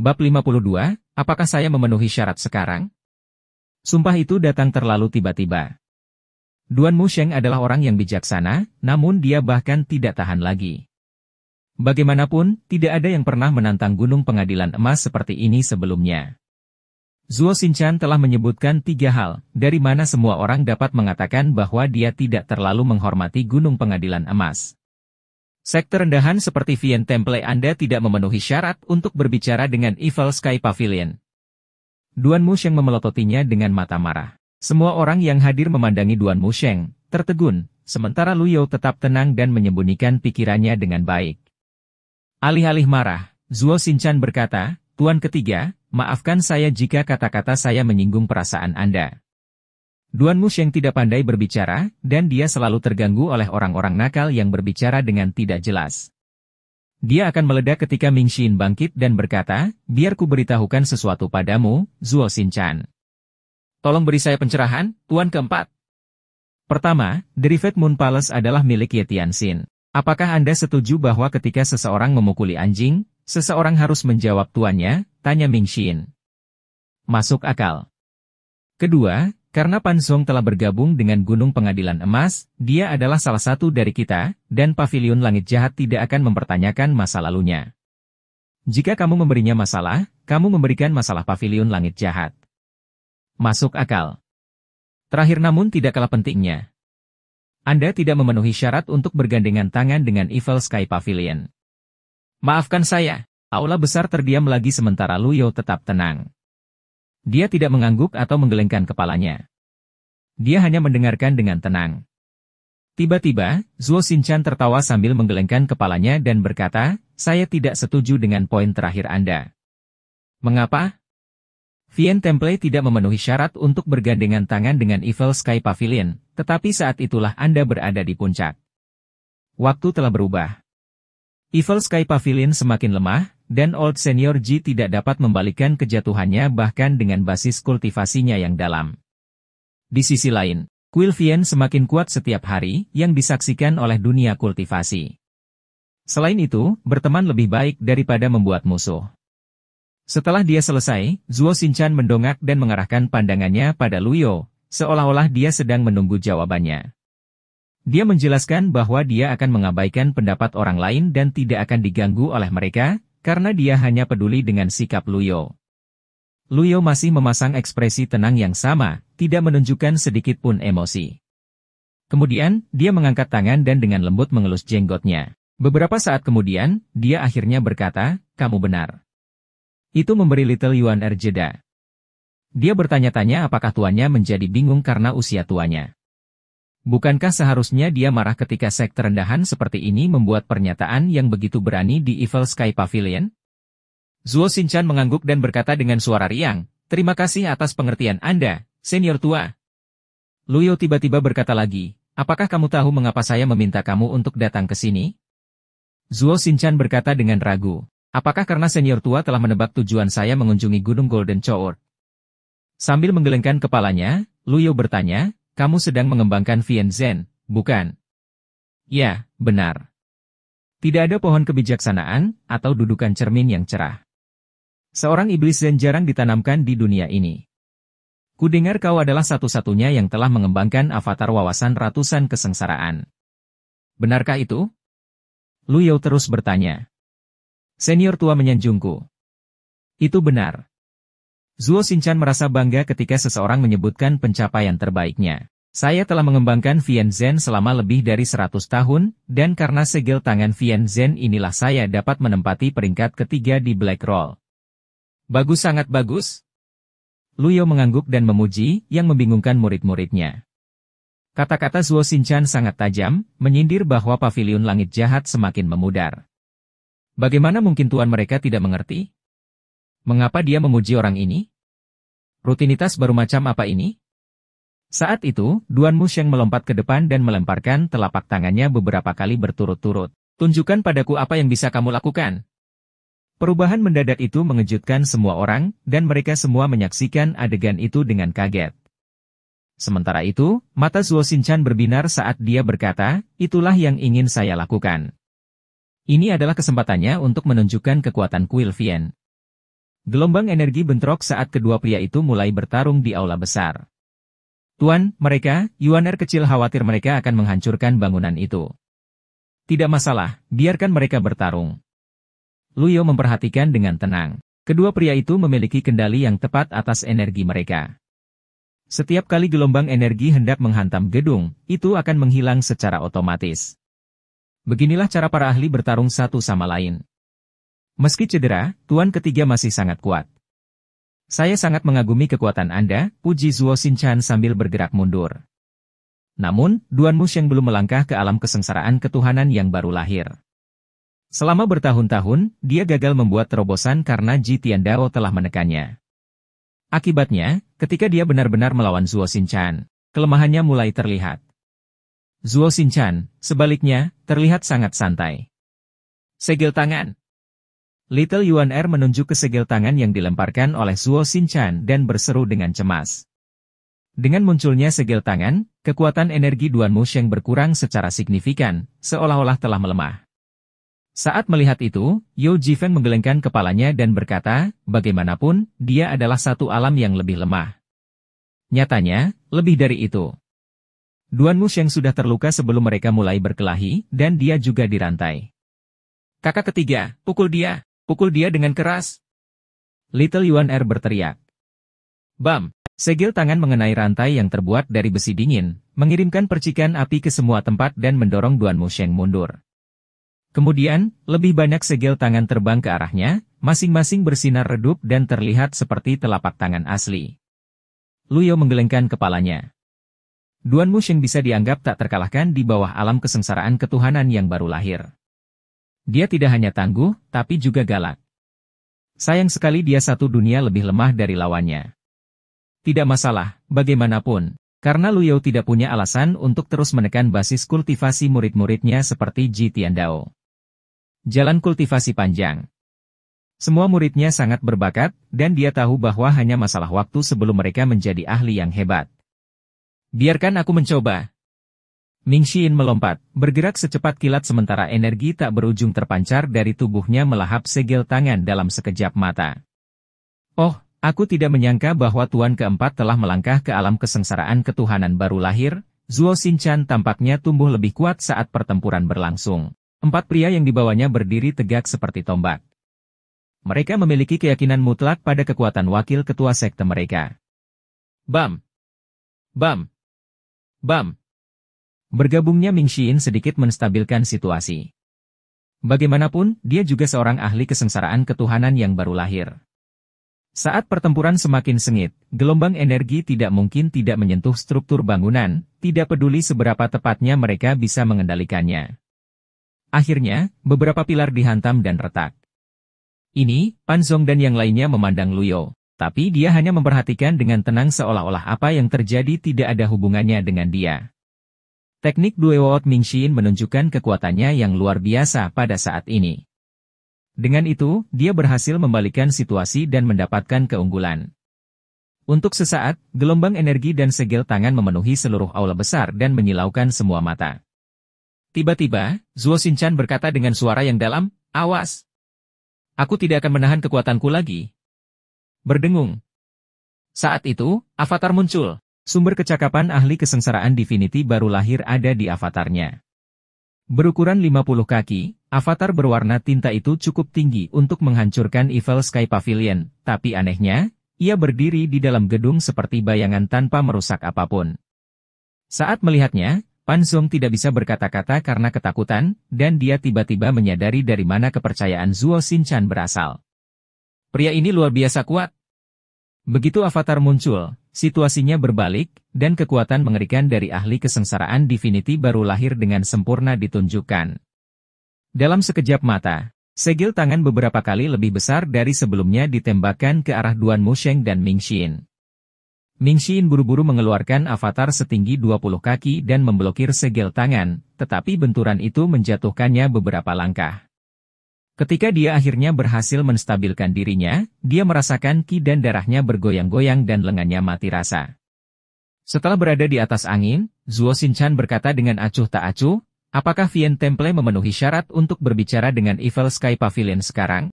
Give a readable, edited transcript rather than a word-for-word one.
Bab 52, apakah saya memenuhi syarat sekarang? Sumpah itu datang terlalu tiba-tiba. Duan Musheng adalah orang yang bijaksana, namun dia bahkan tidak tahan lagi. Bagaimanapun, tidak ada yang pernah menantang gunung pengadilan emas seperti ini sebelumnya. Zuo Xinchan telah menyebutkan 3 hal, dari mana semua orang dapat mengatakan bahwa dia tidak terlalu menghormati gunung pengadilan emas. Sekte rendahan seperti Vian Temple Anda tidak memenuhi syarat untuk berbicara dengan Evil Sky Pavilion. Duan Musheng memelototinya dengan mata marah. Semua orang yang hadir memandangi Duan Musheng, tertegun, sementara Lu You tetap tenang dan menyembunyikan pikirannya dengan baik. Alih-alih marah, Zuo Xinchan berkata, Tuan ketiga, maafkan saya jika kata-kata saya menyinggung perasaan Anda. Duan Musheng tidak pandai berbicara, dan dia selalu terganggu oleh orang-orang nakal yang berbicara dengan tidak jelas. Dia akan meledak ketika Ming Xin bangkit dan berkata, biar ku beritahukan sesuatu padamu, Zuo Xinchan. Tolong beri saya pencerahan, Tuan keempat. Pertama, Derivat Moon Palace adalah milik Ye Tianxin. Apakah Anda setuju bahwa ketika seseorang memukuli anjing, seseorang harus menjawab tuannya, tanya Ming Xin. Masuk akal. Kedua, karena Pan Zong telah bergabung dengan Gunung Pengadilan Emas, dia adalah salah satu dari kita, dan Pavilion Langit Jahat tidak akan mempertanyakan masa lalunya. Jika kamu memberinya masalah, kamu memberikan masalah Pavilion Langit Jahat. Masuk akal. Terakhir namun tidak kalah pentingnya. Anda tidak memenuhi syarat untuk bergandengan tangan dengan Evil Sky Pavilion. Maafkan saya, aula besar terdiam lagi sementara Lu You tetap tenang. Dia tidak mengangguk atau menggelengkan kepalanya. Dia hanya mendengarkan dengan tenang. Tiba-tiba, Zuo Xinchan tertawa sambil menggelengkan kepalanya dan berkata, saya tidak setuju dengan poin terakhir Anda. Mengapa? Vian Temple tidak memenuhi syarat untuk bergandengan tangan dengan Evil Sky Pavilion, tetapi saat itulah Anda berada di puncak. Waktu telah berubah. Evil Sky Pavilion semakin lemah, dan Old Senior Ji tidak dapat membalikkan kejatuhannya bahkan dengan basis kultivasinya yang dalam. Di sisi lain, Kuil Vian semakin kuat setiap hari yang disaksikan oleh dunia kultivasi. Selain itu, berteman lebih baik daripada membuat musuh. Setelah dia selesai, Zuo Xinchan mendongak dan mengarahkan pandangannya pada Lu You, seolah-olah dia sedang menunggu jawabannya. Dia menjelaskan bahwa dia akan mengabaikan pendapat orang lain dan tidak akan diganggu oleh mereka, karena dia hanya peduli dengan sikap Lu You. Lu You masih memasang ekspresi tenang yang sama, tidak menunjukkan sedikit pun emosi. Kemudian, dia mengangkat tangan dan dengan lembut mengelus jenggotnya. Beberapa saat kemudian, dia akhirnya berkata, kamu benar. Itu memberi Little Yuan jeda. Dia bertanya-tanya apakah tuannya menjadi bingung karena usia tuanya. Bukankah seharusnya dia marah ketika sekte rendahan seperti ini membuat pernyataan yang begitu berani di Evil Sky Pavilion? Zuo Xinchan mengangguk dan berkata dengan suara riang, terima kasih atas pengertian Anda, senior tua. Lu You tiba-tiba berkata lagi, apakah kamu tahu mengapa saya meminta kamu untuk datang ke sini? Zuo Xinchan berkata dengan ragu, apakah karena senior tua telah menebak tujuan saya mengunjungi Gunung Golden Chour? Sambil menggelengkan kepalanya, Lu You bertanya, kamu sedang mengembangkan Vian Zhen, bukan? Ya, benar. Tidak ada pohon kebijaksanaan, atau dudukan cermin yang cerah. Seorang iblis Zen jarang ditanamkan di dunia ini. Kudengar kau adalah satu-satunya yang telah mengembangkan avatar wawasan ratusan kesengsaraan. Benarkah itu? Lu You terus bertanya. Senior tua menyanjungku. Itu benar. Zuo Xinchan merasa bangga ketika seseorang menyebutkan pencapaian terbaiknya. Saya telah mengembangkan Vian Zhen selama lebih dari 100 tahun, dan karena segel tangan Vian Zhen inilah saya dapat menempati peringkat ketiga di Black Roll. Bagus, sangat bagus. Lu You mengangguk dan memuji, yang membingungkan murid-muridnya. Kata-kata Zuo Xinchan sangat tajam, menyindir bahwa Pavilion Langit Jahat semakin memudar. Bagaimana mungkin tuan mereka tidak mengerti? Mengapa dia memuji orang ini? Rutinitas baru macam apa ini? Saat itu, Duan Musheng melompat ke depan dan melemparkan telapak tangannya beberapa kali berturut-turut. Tunjukkan padaku apa yang bisa kamu lakukan. Perubahan mendadak itu mengejutkan semua orang, dan mereka semua menyaksikan adegan itu dengan kaget. Sementara itu, mata Zuo Xinchan berbinar saat dia berkata, itulah yang ingin saya lakukan. Ini adalah kesempatannya untuk menunjukkan kekuatan kuil Vian. Gelombang energi bentrok saat kedua pria itu mulai bertarung di aula besar. Tuan, mereka, Yuan kecil khawatir mereka akan menghancurkan bangunan itu. Tidak masalah, biarkan mereka bertarung. Luyo memperhatikan dengan tenang. Kedua pria itu memiliki kendali yang tepat atas energi mereka. Setiap kali gelombang energi hendak menghantam gedung, itu akan menghilang secara otomatis. Beginilah cara para ahli bertarung satu sama lain. Meski cedera, Tuan ketiga masih sangat kuat. Saya sangat mengagumi kekuatan Anda, puji Zuo Shinchan sambil bergerak mundur. Namun, Duan Musheng belum melangkah ke alam kesengsaraan ketuhanan yang baru lahir. Selama bertahun-tahun, dia gagal membuat terobosan karena Ji Tiandao telah menekannya. Akibatnya, ketika dia benar-benar melawan Zuo Shinchan, kelemahannya mulai terlihat. Zuo Shinchan, sebaliknya, terlihat sangat santai. Segel tangan. Little Yuan menunjuk ke segel tangan yang dilemparkan oleh Zuo Shinchan dan berseru dengan cemas. Dengan munculnya segel tangan, kekuatan energi Duan Musheng berkurang secara signifikan, seolah-olah telah melemah. Saat melihat itu, Yo Jifeng menggelengkan kepalanya dan berkata, bagaimanapun, dia adalah satu alam yang lebih lemah. Nyatanya, lebih dari itu. Duan Musheng sudah terluka sebelum mereka mulai berkelahi, dan dia juga dirantai. Kakak ketiga, pukul dia dengan keras. Little Yuan berteriak. Bam! Segel tangan mengenai rantai yang terbuat dari besi dingin, mengirimkan percikan api ke semua tempat dan mendorong Duan Musheng mundur. Kemudian, lebih banyak segel tangan terbang ke arahnya, masing-masing bersinar redup dan terlihat seperti telapak tangan asli. Luyo menggelengkan kepalanya. Duan Musheng bisa dianggap tak terkalahkan di bawah alam kesengsaraan ketuhanan yang baru lahir. Dia tidak hanya tangguh, tapi juga galak. Sayang sekali dia satu dunia lebih lemah dari lawannya. Tidak masalah, bagaimanapun, karena Luyo tidak punya alasan untuk terus menekan basis kultivasi murid-muridnya seperti Ji Tiandao. Jalan kultivasi panjang. Semua muridnya sangat berbakat, dan dia tahu bahwa hanya masalah waktu sebelum mereka menjadi ahli yang hebat. Biarkan aku mencoba. Ming Xin melompat, bergerak secepat kilat sementara energi tak berujung terpancar dari tubuhnya melahap segel tangan dalam sekejap mata. Oh, aku tidak menyangka bahwa Tuan keempat telah melangkah ke alam kesengsaraan ketuhanan baru lahir. Zuo Shinchan tampaknya tumbuh lebih kuat saat pertempuran berlangsung. 4 pria yang dibawanya berdiri tegak seperti tombak. Mereka memiliki keyakinan mutlak pada kekuatan wakil ketua sekte mereka. Bam! Bam! Bam! Bergabungnya Ming Xin sedikit menstabilkan situasi. Bagaimanapun, dia juga seorang ahli kesengsaraan ketuhanan yang baru lahir. Saat pertempuran semakin sengit, gelombang energi tidak mungkin tidak menyentuh struktur bangunan, tidak peduli seberapa tepatnya mereka bisa mengendalikannya. Akhirnya, beberapa pilar dihantam dan retak. Ini, Pan Zong dan yang lainnya memandang Luyo, tapi dia hanya memperhatikan dengan tenang seolah-olah apa yang terjadi tidak ada hubungannya dengan dia. Teknik Duewoot Ming Xin menunjukkan kekuatannya yang luar biasa pada saat ini. Dengan itu, dia berhasil membalikkan situasi dan mendapatkan keunggulan. Untuk sesaat, gelombang energi dan segel tangan memenuhi seluruh aula besar dan menyilaukan semua mata. Tiba-tiba, Zuo Shinchan berkata dengan suara yang dalam, "Awas! Aku tidak akan menahan kekuatanku lagi." Berdengung. Saat itu, avatar muncul. Sumber kecakapan ahli kesengsaraan Divinity baru lahir ada di avatarnya. Berukuran 50 kaki, avatar berwarna tinta itu cukup tinggi untuk menghancurkan Evil Sky Pavilion, tapi anehnya, ia berdiri di dalam gedung seperti bayangan tanpa merusak apapun. Saat melihatnya, Pan Zong tidak bisa berkata-kata karena ketakutan, dan dia tiba-tiba menyadari dari mana kepercayaan Zuo Shinchan berasal. Pria ini luar biasa kuat. Begitu avatar muncul, situasinya berbalik, dan kekuatan mengerikan dari ahli kesengsaraan Divinity baru lahir dengan sempurna ditunjukkan. Dalam sekejap mata, segel tangan beberapa kali lebih besar dari sebelumnya ditembakkan ke arah Duan Musheng dan Ming Xin. Ming Xin buru-buru mengeluarkan avatar setinggi 20 kaki dan memblokir segel tangan, tetapi benturan itu menjatuhkannya beberapa langkah. Ketika dia akhirnya berhasil menstabilkan dirinya, dia merasakan ki dan darahnya bergoyang-goyang dan lengannya mati rasa. Setelah berada di atas angin, Zuo Shinchan berkata dengan acuh tak acuh, apakah Vien Temple memenuhi syarat untuk berbicara dengan Evil Sky Pavilion sekarang?